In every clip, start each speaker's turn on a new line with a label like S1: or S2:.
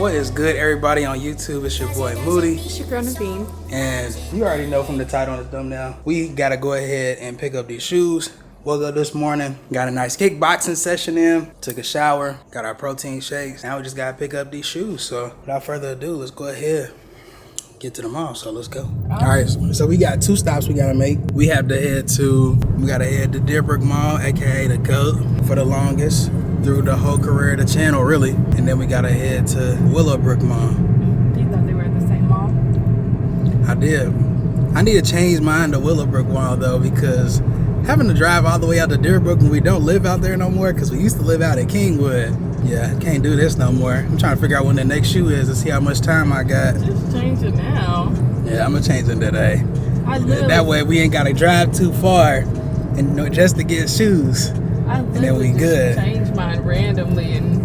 S1: What is good, everybody on YouTube? It's your boy Moody.
S2: It's your girl Naveen.
S1: And you already know from the title on the thumbnail, we gotta go ahead and pick up these shoes. Woke up this morning, got a nice kickboxing session in, took a shower, got our protein shakes. Now we just gotta pick up these shoes. So without further ado, let's go ahead, get to the mall. So let's go. All right, so we got 2 stops we gotta make. We gotta head to Deerbrook Mall, aka the GOAT, for the longest through the whole career of the channel, really. And then we gotta head to Willowbrook Mall.
S2: You thought they were at the same mall?
S1: I did. I need to change mine to Willowbrook Mall though, because having to drive all the way out to Deerbrook when we don't live out there no more, because we used to live out at Kingwood. Yeah, can't do this no more. I'm trying to figure out when the next shoe is to see how much time I got.
S2: Just change it now.
S1: Yeah, I'm gonna change it today. That way we ain't gotta drive too far and just to get shoes. And then we good.
S2: Change mine randomly and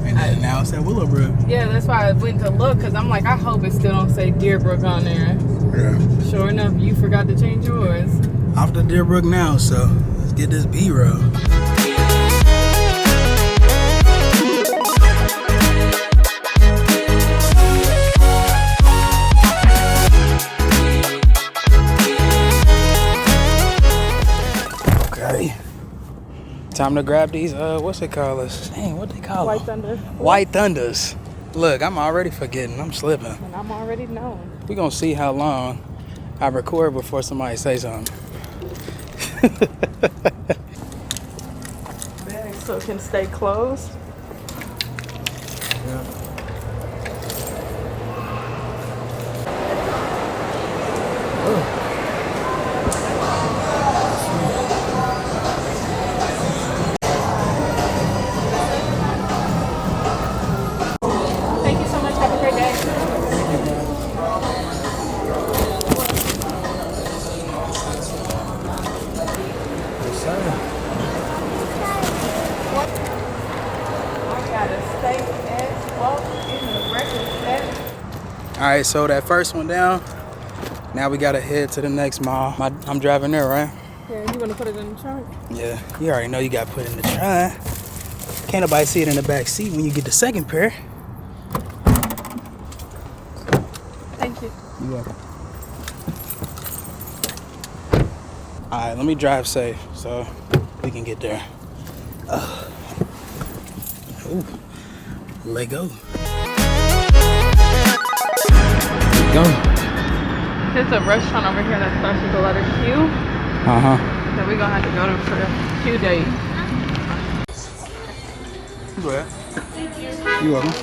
S1: then now it's at Willowbrook.
S2: Yeah, that's why I went to look, because I'm like, I hope it still don't say Deerbrook on there.
S1: Yeah.
S2: Sure enough, you forgot to change yours.
S1: Off to Deerbrook now, so let's get this B-roll. Okay. Time to grab these, what's it called? Dang, what they call
S2: White
S1: them?
S2: Thunder.
S1: White Thunders. Look, I'm already forgetting. I'm slipping.
S2: And I'm already knowing.
S1: We're gonna see how long I record before somebody say something.
S2: So it can stay closed.
S1: Yeah.
S2: Thank you so much. Have a great day.
S1: All right, so that first one down. Now we gotta head to the next mall. I'm driving there, right?
S2: Yeah, you gonna put it in the trunk?
S1: Yeah, you already know you gotta put it in the trunk. Can't nobody see it in the back seat when you get the second pair.
S2: Thank you.
S1: You're welcome. All right, let me drive safe so we can get there. Ooh, let go. Go.
S2: There's a restaurant over here that starts with the letter Q.
S1: Uh-huh.
S2: That we're gonna have to go to for a Q date.
S1: Go ahead. You're welcome.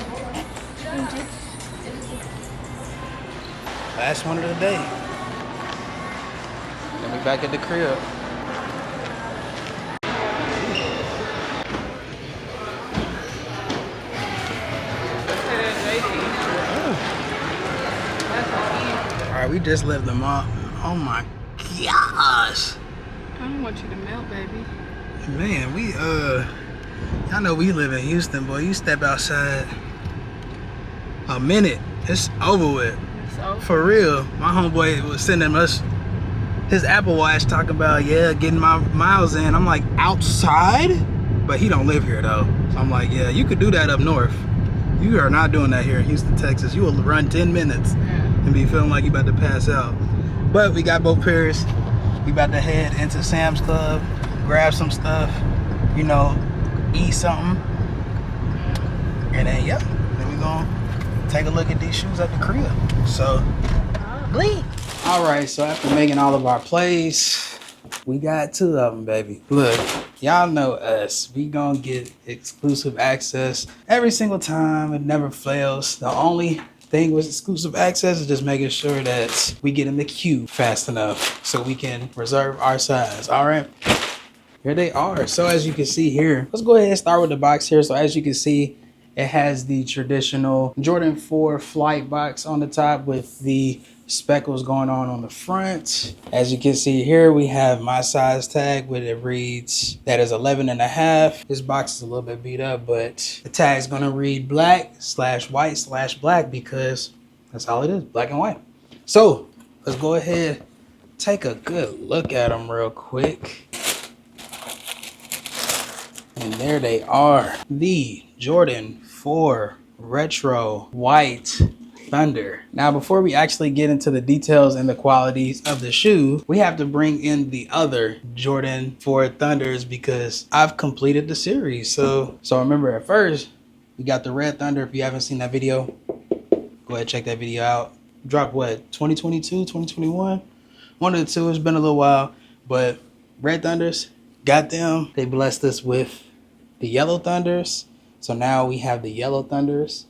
S1: Last one of the day. Then we back at the crib. Alright, we just left the mall. Oh my gosh.
S2: I don't want you to melt, baby.
S1: Man, y'all know we live in Houston, boy. You step outside a minute, it's over with.
S2: So?
S1: For real. My homeboy was sending us his Apple Watch talking about, yeah, getting my miles in. I'm like, outside? But he don't live here though. So I'm like, yeah, you could do that up north. You are not doing that here in Houston, Texas. You will run 10 minutes and be feeling like you about to pass out. But we got both pairs. We about to head into Sam's Club, grab some stuff, you know, eat something. And then, yeah, then we gonna take a look at these shoes at the crib. So, bleed. All right, so after making all of our plays, we got 2 of them, baby. Look, y'all know us. We gonna get exclusive access every single time. It never fails. The only thing with exclusive access is just making sure that we get in the queue fast enough so we can reserve our size. All right, here they are. So as you can see here, let's go ahead and start with the box here. So as you can see, it has the traditional Jordan 4 flight box on the top with the speckles going on the front. As you can see here, we have my size tag, where it reads that is 11.5. This box is a little bit beat up, but the tag is gonna read black/white/black because that's all it is, black and white. So let's go ahead, take a good look at them real quick. And there they are, the Jordan 4 retro white Thunder. Now, before we actually get into the details and the qualities of the shoe, we have to bring in the other Jordan 4 Thunders because I've completed the series. So remember, at first we got the red Thunder. If you haven't seen that video, go ahead, check that video out. Dropped what, 2022, 2021? One of the two. It's been a little while, but red Thunders, got them. They blessed us with the yellow Thunders. So now we have the yellow Thunders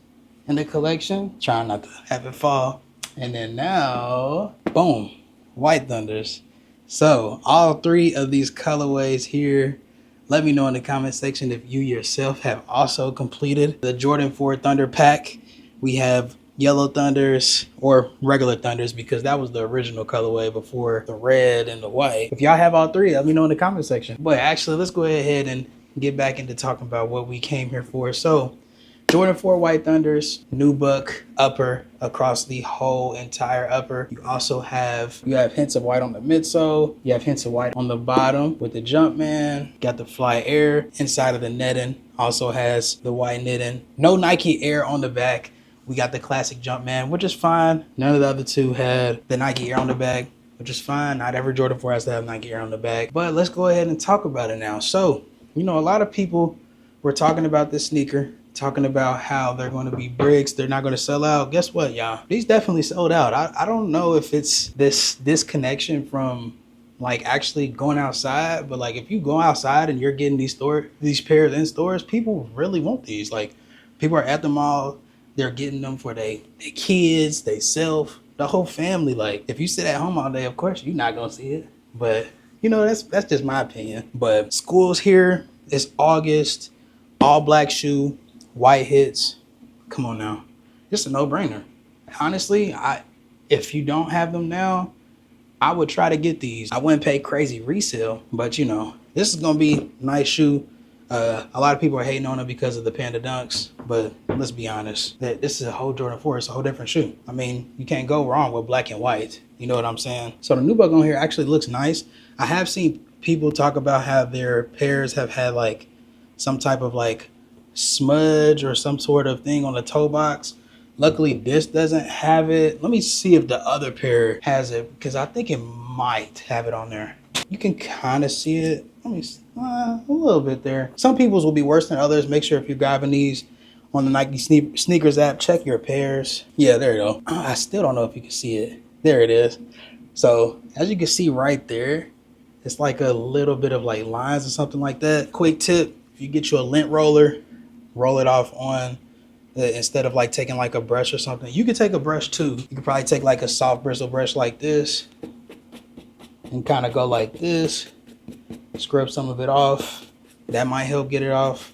S1: in the collection. Trying not to have it fall. And then now, boom, white Thunders. So all three of these colorways here. Let me know in the comment section if you yourself have also completed the Jordan 4 Thunder pack. We have yellow Thunders, or regular Thunders, because that was the original colorway before the red and the white. If y'all have all three, let me know in the comment section. But actually, let's go ahead and get back into talking about what we came here for. So Jordan 4 white Thunders, nubuck upper across the whole entire upper. You also have hints of white on the midsole. You have hints of white on the bottom with the Jumpman. Got the Fly Air inside of the netting. Also has the white knitting. No Nike Air on the back. We got the classic Jumpman, which is fine. None of the other two had the Nike Air on the back, which is fine. Not every Jordan 4 has to have Nike Air on the back. But let's go ahead and talk about it now. So, a lot of people were talking about this sneaker, talking about how they're going to be bricks, they're not going to sell out. Guess what, y'all? These definitely sold out. I don't know if it's this disconnection from like actually going outside, but like if you go outside and you're getting these pairs in stores, people really want these. Like people are at the mall, they're getting them for their kids, they self, the whole family. Like if you sit at home all day, of course you're not gonna see it. But that's just my opinion. But school's here. It's August. All black shoe, white hits. Come on now. It's a no-brainer. Honestly, if you don't have them now, I would try to get these. I wouldn't pay crazy resale, but this is gonna be a nice shoe. A lot of people are hating on it because of the Panda Dunks, but let's be honest, that this is a whole Jordan 4. It's a whole different shoe. I mean, you can't go wrong with black and white. You know what I'm saying? So the nubuck on here actually looks nice. I have seen people talk about how their pairs have had like some type of like smudge or some sort of thing on the toe box. Luckily, this doesn't have it. Let me see if the other pair has it, because I think it might have it on there. You can kind of see it. Let me see, a little bit there. Some people's will be worse than others. Make sure if you're grabbing these on the Nike Sneakers app, check your pairs. Yeah, there you go. I still don't know if you can see it. There it is. So as you can see right there, it's like a little bit of like lines or something like that. Quick tip, if you get you a lint roller, roll it off on instead of like taking like a brush or something. You could take a brush too. You could probably take like a soft bristle brush like this and kind of go like this, scrub some of it off. That might help get it off.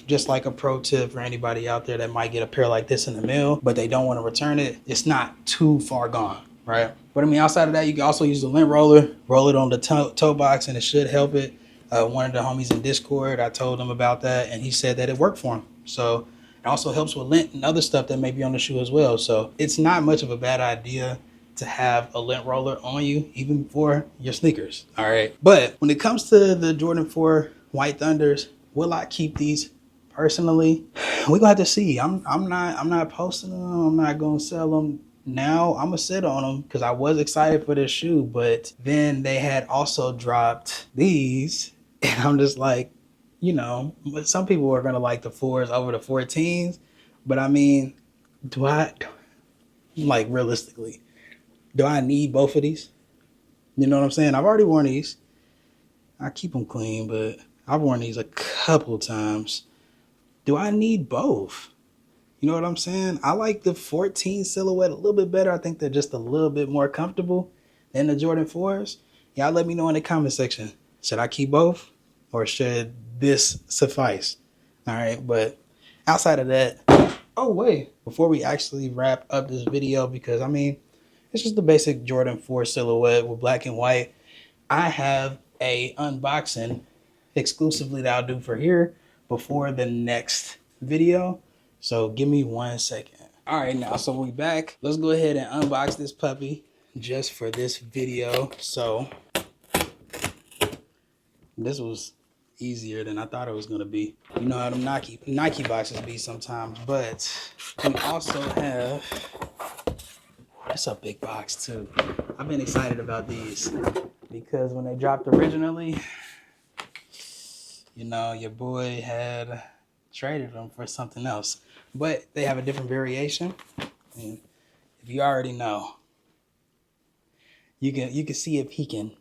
S1: Just like a pro tip for anybody out there that might get a pair like this in the mail, but they don't want to return it. It's not too far gone, right? But I mean, outside of that, you can also use the lint roller, roll it on the toe box, and it should help it. One of the homies in Discord, I told him about that, and he said that it worked for him. So it also helps with lint and other stuff that may be on the shoe as well. So it's not much of a bad idea to have a lint roller on you, even for your sneakers. All right. But when it comes to the Jordan 4 White Thunders, will I keep these personally? We're gonna have to see. I'm not posting them. I'm not gonna sell them now. I'm gonna sit on them because I was excited for this shoe, but then they had also dropped these, and I'm just like, but some people are gonna like the 4s over the 14s. But I mean, realistically, do I need both of these? You know what I'm saying? I've already worn these. I keep them clean, but I've worn these a couple times. Do I need both? You know what I'm saying? I like the 14 silhouette a little bit better. I think they're just a little bit more comfortable than the Jordan 4s. Y'all let me know in the comment section. Should I keep both or should this suffice? All right, but outside of that, oh wait, before we actually wrap up this video, because I mean, it's just the basic Jordan 4 silhouette with black and white. I have a unboxing exclusively that I'll do for here before the next video. So give me 1 second. All right, now, so we back. Let's go ahead and unbox this puppy just for this video. So this was easier than I thought it was gonna be. You know how them Nike boxes be sometimes, but we also have, that's a big box too. I've been excited about these because when they dropped originally, you know, your boy had traded them for something else, but they have a different variation. And if you already know, you can see it peeking.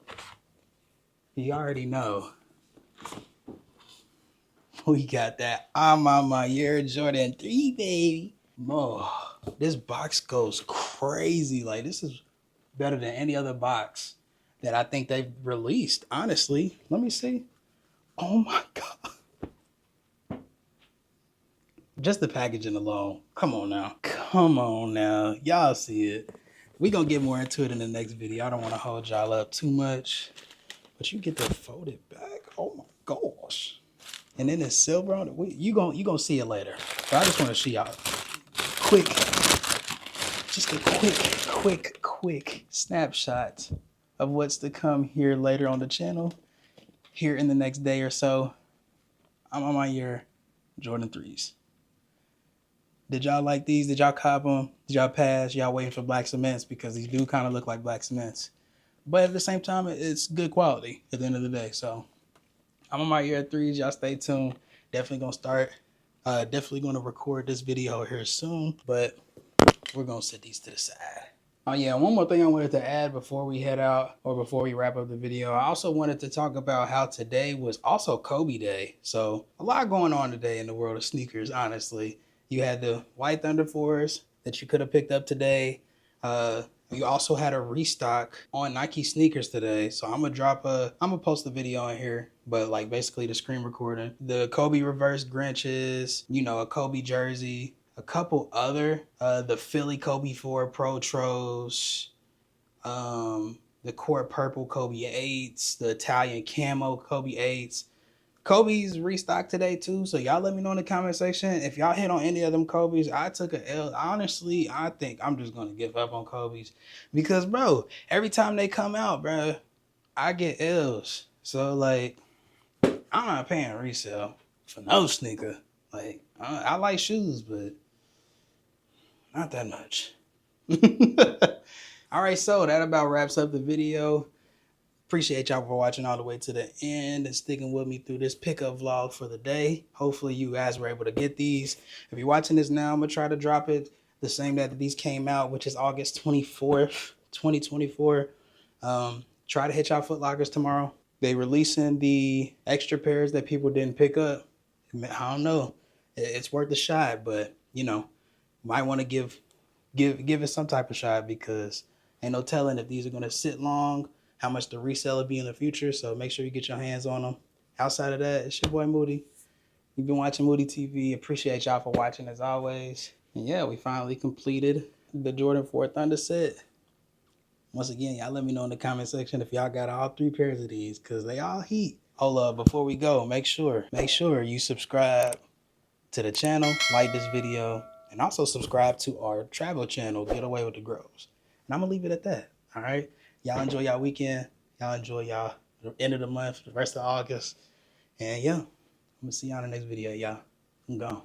S1: You already know. We got that I'm on my year Jordan 3, baby. Oh, this box goes crazy. Like, this is better than any other box that I think they've released, honestly. Let me see. Oh my God. Just the packaging alone. Come on now. Come on now. Y'all see it. We gonna get more into it in the next video. I don't want to hold y'all up too much. But you get the folded back. Oh my gosh. And then it's silver on it. You gonna see it later. But I just want to show y'all quick, just a quick snapshot of what's to come here later on the channel. Here in the next day or so, I'm on my year Jordan 3s. Did y'all like these? Did y'all cop them? Did y'all pass? Y'all waiting for black cements? Because these do kind of look like black cements. But at the same time, it's good quality at the end of the day. So I'm on my year 3s. Y'all stay tuned. Definitely going to start. Definitely going to record this video here soon. But we're going to set these to the side. Oh yeah, one more thing I wanted to add before we head out or before we wrap up the video. I also wanted to talk about how today was also Kobe Day. So a lot going on today in the world of sneakers, honestly. You had the White Thunder 4s that you could have picked up today. You also had a restock on Nike sneakers today. So I'm gonna post the video in here, but like basically the screen recording. The Kobe reverse Grinches, you know, a Kobe jersey, a couple other, the Philly Kobe 4 Pro Tros, the Court Purple Kobe 8s, the Italian Camo Kobe 8s. Kobe's restocked today too, so y'all let me know in the comment section if y'all hit on any of them Kobe's. I took a L. Honestly, I think I'm just gonna give up on Kobe's because, bro, every time they come out, bro, I get L's. So like, I'm not paying resale for no sneaker. Like, I like shoes, but not that much. All right, so that about wraps up the video. Appreciate y'all for watching all the way to the end and sticking with me through this pickup vlog for the day. Hopefully you guys were able to get these. If you're watching this now, I'm going to try to drop it the same day that these came out, which is August 24th, 2024. Try to hit y'all Foot Lockers tomorrow. They releasing the extra pairs that people didn't pick up. I don't know. It's worth a shot, but, you know, might want to give it some type of shot because ain't no telling if these are going to sit long, how much the resale will be in the future. So make sure you get your hands on them. Outside of that, it's your boy Moody. You've been watching Moody TV. Appreciate y'all for watching as always. And yeah, we finally completed the Jordan 4 Thunder set. Once again, y'all let me know in the comment section if y'all got all 3 pairs of these because they all heat. Hold up, before we go, make sure you subscribe to the channel, like this video, and also subscribe to our travel channel, Get Away with the Groves. And I'm going to leave it at that, all right? Y'all enjoy y'all weekend. Y'all enjoy y'all the end of the month, the rest of August. And yeah, I'm going to see y'all in the next video, y'all. I'm gone.